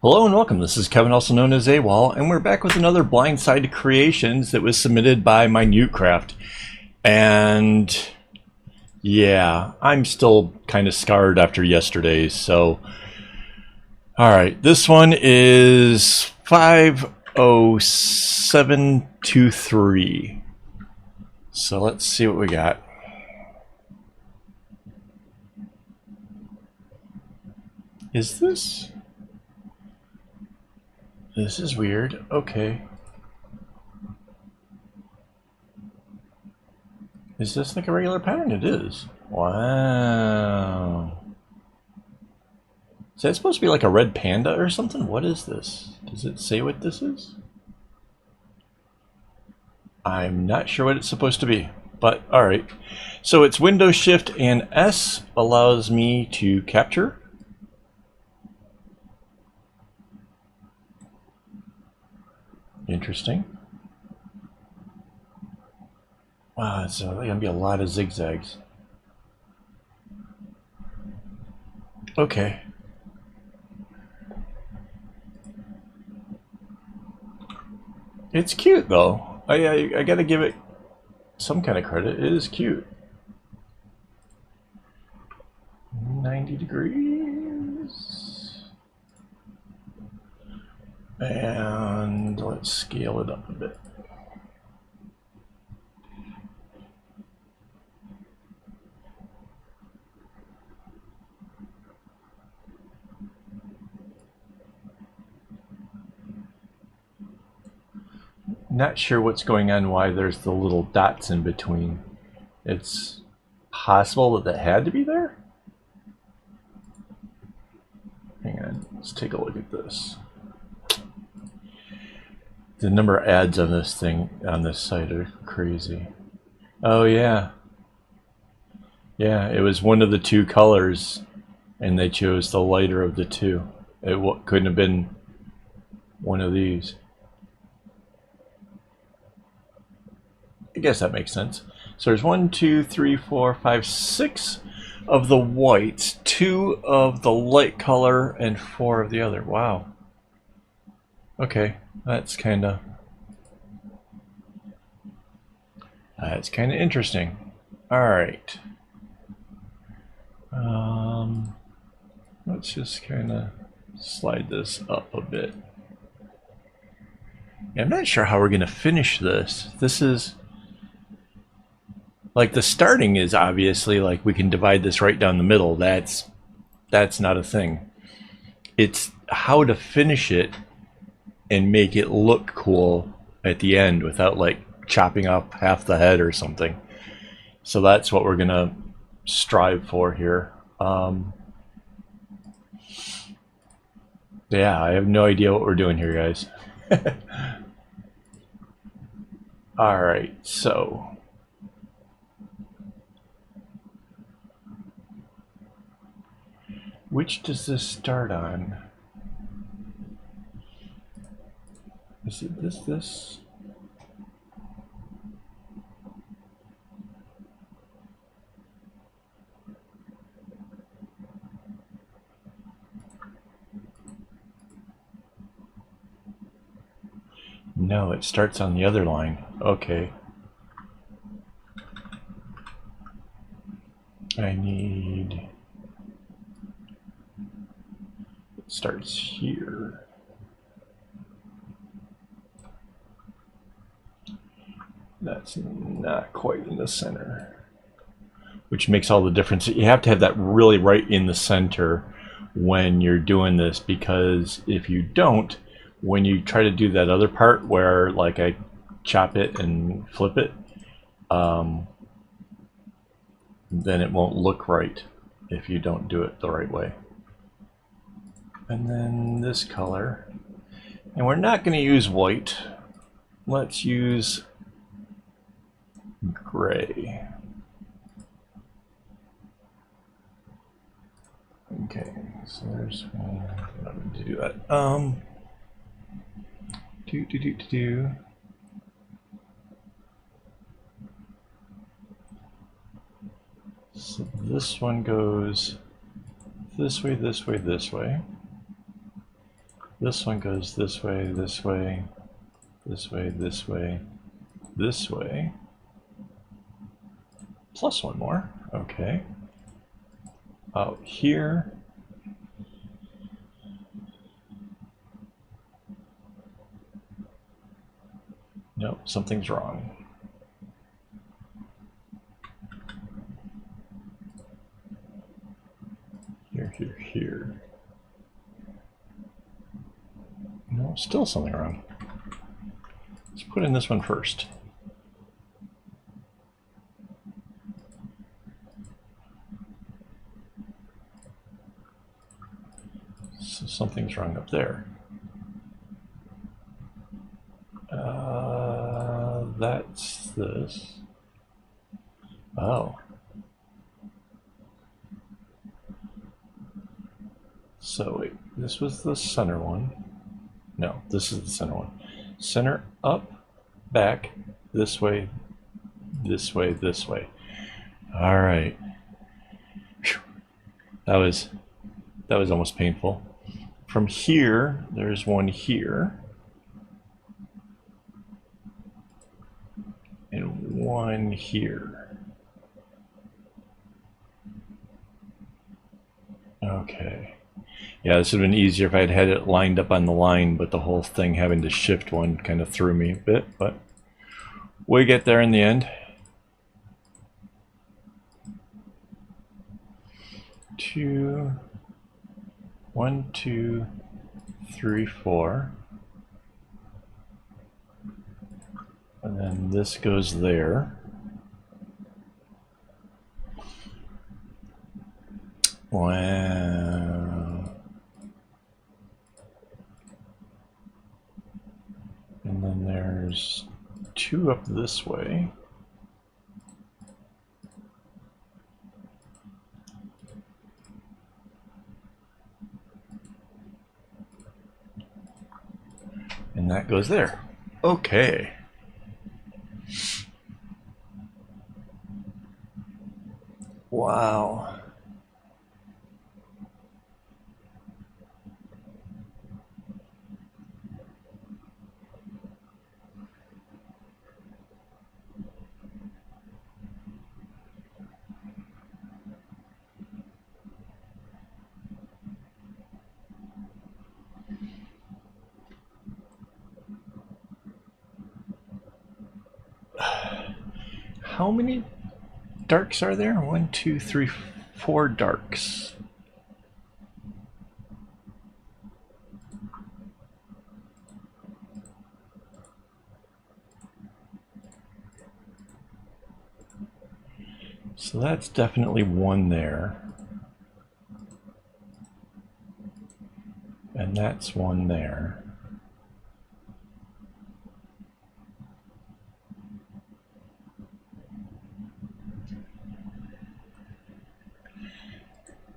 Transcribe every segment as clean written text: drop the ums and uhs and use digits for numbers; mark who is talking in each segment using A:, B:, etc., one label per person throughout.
A: Hello and welcome. This is Kevin, also known as AWOL, and we're back with another Blindsided Creations that was submitted by Minutecraft. And yeah, I'm still kind of scarred after yesterday's. So, all right, this one is 50723. So let's see what we got. Is this? This is weird. Okay. Is this like a regular pattern? It is. Wow. Is that supposed to be like a red panda or something? What is this? Does it say what this is? I'm not sure what it's supposed to be, but all right. So it's Windows Shift and S allows me to capture. Interesting. Wow, it's gonna be a lot of zigzags. Okay. It's cute though. I gotta give it some kind of credit. It is cute. 90 degrees. And let's scale it up a bit. Not sure what's going on, why there's the little dots in between. It's possible that had to be there? Hang on, let's take a look at this. The number of ads on this thing, on this site, are crazy. Oh yeah. Yeah, it was one of the two colors, and they chose the lighter of the two. It couldn't have been one of these. I guess that makes sense. So there's 1, 2, 3, 4, 5, 6 of the whites, 2 of the light color, and 4 of the other. Wow. Okay, that's kind of interesting. All right. Let's just kind of slide this up a bit. I'm not sure how we're going to finish this. This is like the starting is obviously like we can divide this right down the middle. That's not a thing. It's how to finish it and make it look cool at the end without like chopping up half the head or something. So that's what we're gonna strive for here. Yeah, I have no idea what we're doing here, guys. All right, so which does this start on? Is it this? No, it starts on the other line. Okay. I need... It starts here. That's not quite in the center. Which makes all the difference. You have to have that really right in the center when you're doing this, because if you don't, when you try to do that other part where like I chop it and flip it, then it won't look right if you don't do it the right way. And then this color, and we're not going to use white. Let's use gray. Okay, so there's one. I'm not going to do that. So this one goes this way, this way, this way. This one goes this way, this way, this way, this way, this way. Plus one more. Okay. Out here. Nope, something's wrong. Here. No, still something wrong. Let's put in this one first. So something's wrong up there. That's this. Oh. So wait, this was the center one. No, this is the center one. Center up, back, this way, this way, this way. All right. Whew. That was almost painful. From here, there's one here. And one here. Okay. Yeah, this would have been easier if I had had it lined up on the line, but the whole thing having to shift one kind of threw me a bit, but we get there in the end. 2, 1, 2, 3, 4. And then this goes there. Wow. And then there's 2 up this way. And that goes there. Okay. Wow. How many darks are there? 1, 2, 3, 4 darks. So that's definitely one there. And that's one there.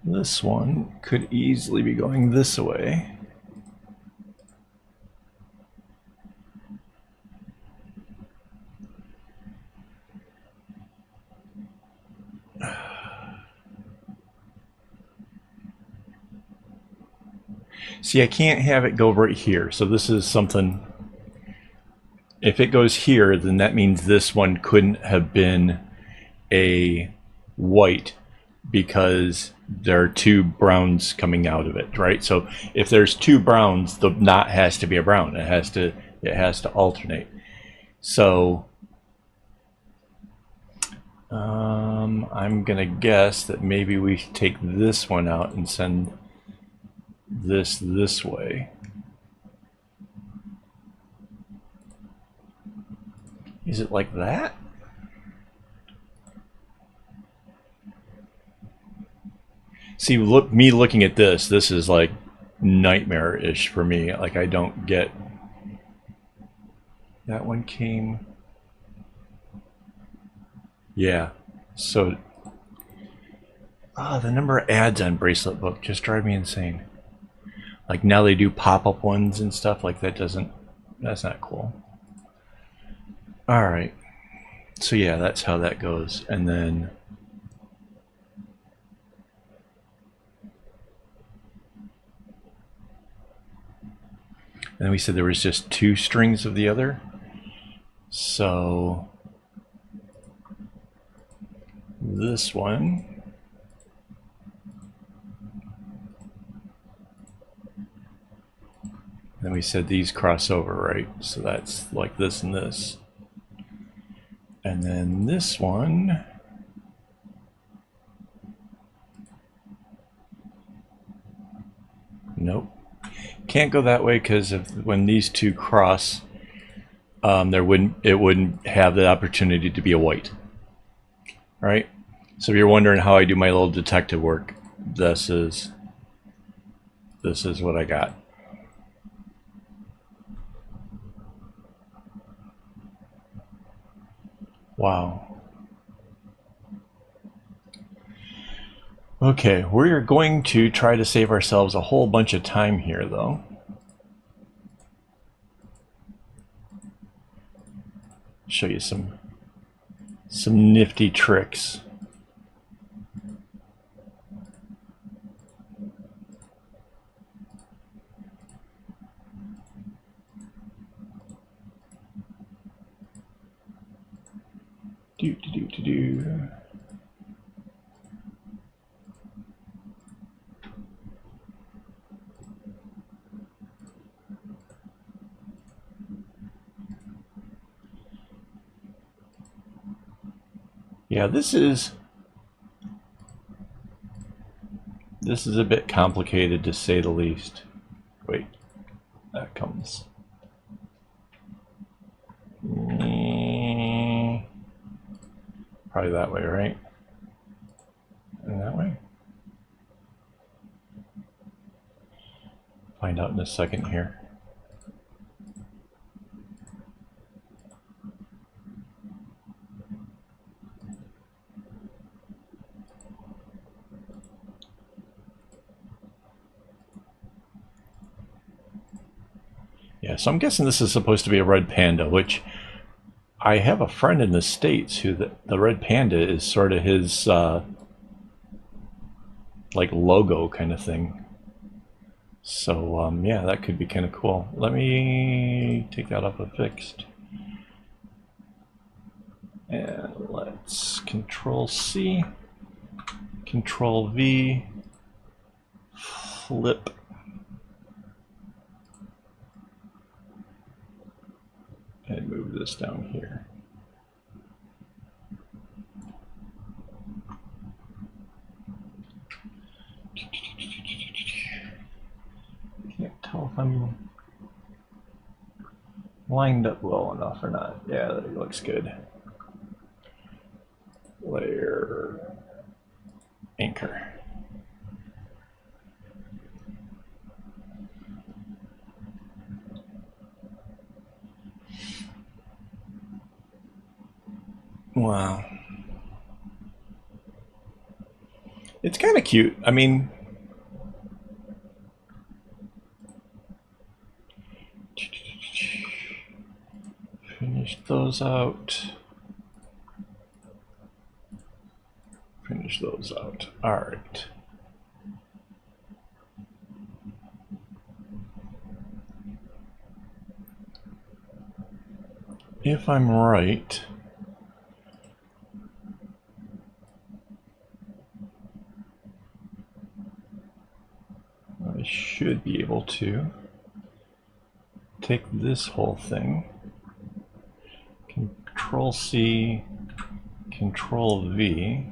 A: This one could easily be going this way. See, I can't have it go right here. So this is something, if it goes here, then that means this one couldn't have been a white because there are 2 browns coming out of it, right? So if there's 2 browns, the knot has to be a brown. It has to alternate. So I'm gonna guess that maybe we take this one out and send this way. Is it like that? See, me looking at this is like nightmare-ish for me. Like, I don't get... That one came... Yeah. So... the number of ads on Bracelet Book just drive me insane. Like, now they do pop-up ones and stuff. Like, that's not cool. Alright. So yeah, that's how that goes. And then... And then we said there was just 2 strings of the other. So this one, then we said these cross over, right? So that's like this and this. And then this one, nope. Can't go that way because when these 2 cross, it wouldn't have the opportunity to be a white, right? So if you're wondering how I do my little detective work, this is what I got. Wow. Okay, we're going to try to save ourselves a whole bunch of time here, though. Show you some nifty tricks. Do. Yeah, this is a bit complicated to say the least. Wait, that comes. Probably that way, right? And that way? Find out in a second here. Yeah, so I'm guessing this is supposed to be a red panda, which I have a friend in the States who the red panda is sort of his like logo kind of thing. So yeah, that could be kind of cool. Let me take that off of fixed. And let's Control C, Control V, flip. And move this down here. Can't tell if I'm lined up well enough or not. Yeah, that looks good. Layer, anchor. Wow. It's kind of cute. I mean, finish those out. Finish those out. All right. If I'm right, I should be able to take this whole thing, Control C, Control V,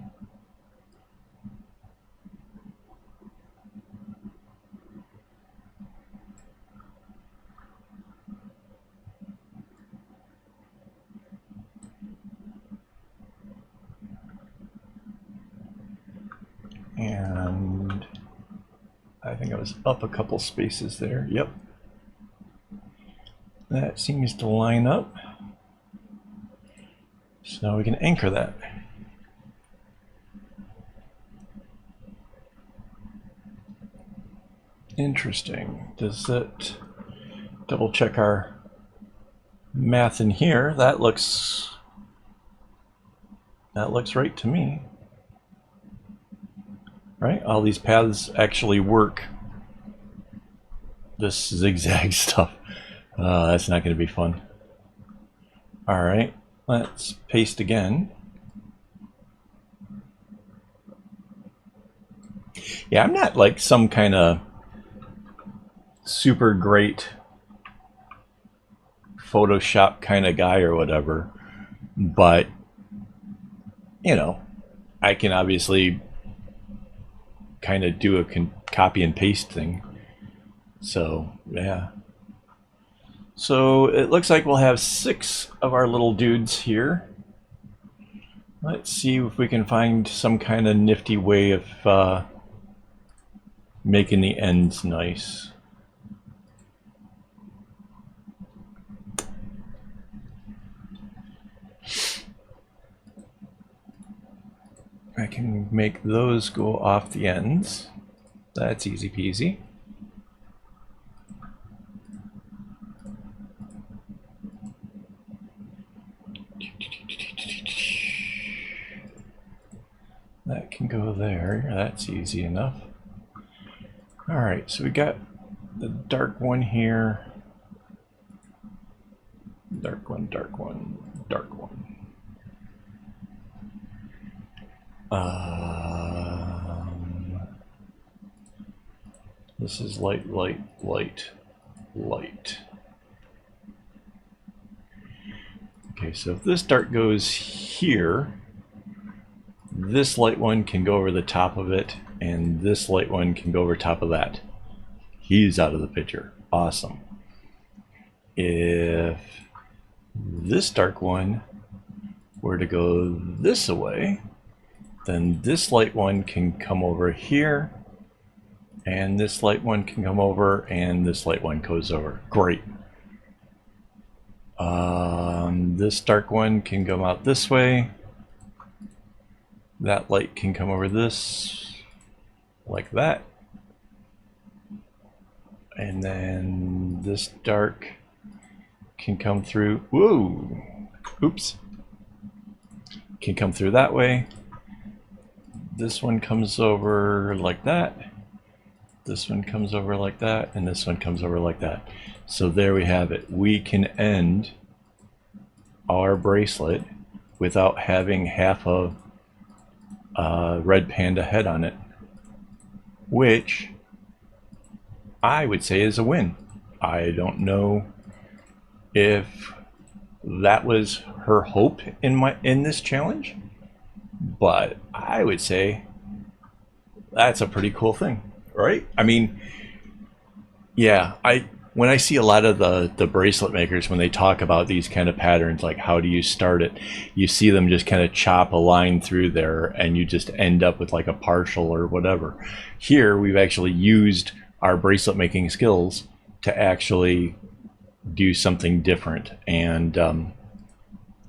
A: and I think I was up a couple spaces there. Yep. That seems to line up. So now we can anchor that. Interesting. Does that double check our math in here? That looks right to me. Right? All these paths actually work this zigzag stuff. That's not going to be fun. All right, let's paste again. Yeah, I'm not like some kind of super great Photoshop kind of guy or whatever, but you know, I can obviously kind of do a copy and paste thing. So yeah, so it looks like we'll have 6 of our little dudes here. Let's see if we can find some kind of nifty way of making the ends nice. I can make those go off the ends. That's easy peasy. That can go there. That's easy enough. All right, so we got the dark one here. Dark one, dark one, dark one. This is light, light, light, light. Okay, so if this dark goes here, this light one can go over the top of it, and this light one can go over top of that. He's out of the picture. Awesome. If this dark one were to go this way, then this light one can come over here, and this light one can come over, and this light one goes over. Great. This dark one can come out this way. That light can come over this, like that. And then this dark can come through. Whoa! Oops. Can come through that way. This one comes over like that. This one comes over like that, and this one comes over like that. So there we have it. We can end our bracelet without having half a red panda head on it, which I would say is a win. I don't know if that was her hope in this challenge, but I would say that's a pretty cool thing, right? I mean, yeah, when I see a lot of the bracelet makers, when they talk about these kind of patterns, like how do you start it, you see them just kind of chop a line through there and you just end up with like a partial or whatever. Here we've actually used our bracelet making skills to actually do something different, and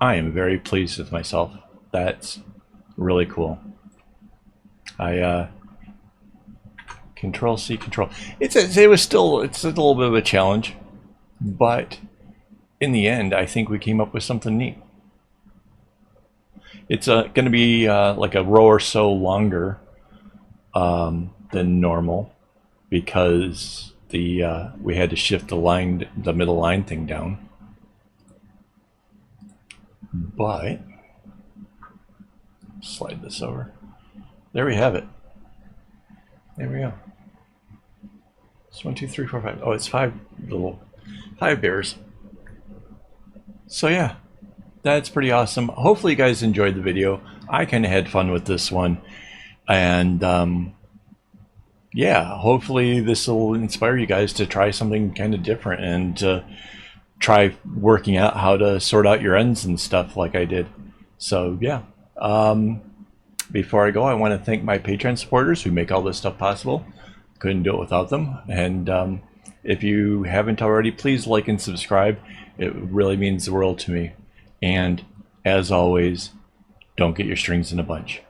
A: I am very pleased with myself. That's really cool. Control C, control. It's a little bit of a challenge, but in the end, I think we came up with something neat. It's going to be like a row or so longer than normal because we had to shift the middle line thing down. But slide this over. There we have it. There we go. It's 1, 2, 3, 4, 5. Oh, it's 5 bears. So yeah, that's pretty awesome. Hopefully you guys enjoyed the video. I kind of had fun with this one, and yeah, hopefully this will inspire you guys to try something kind of different and to try working out how to sort out your ends and stuff like I did. So yeah. Before I go, I want to thank my Patreon supporters who make all this stuff possible. Couldn't do it without them. And if you haven't already, please like and subscribe. It really means the world to me. And as always, don't get your strings in a bunch.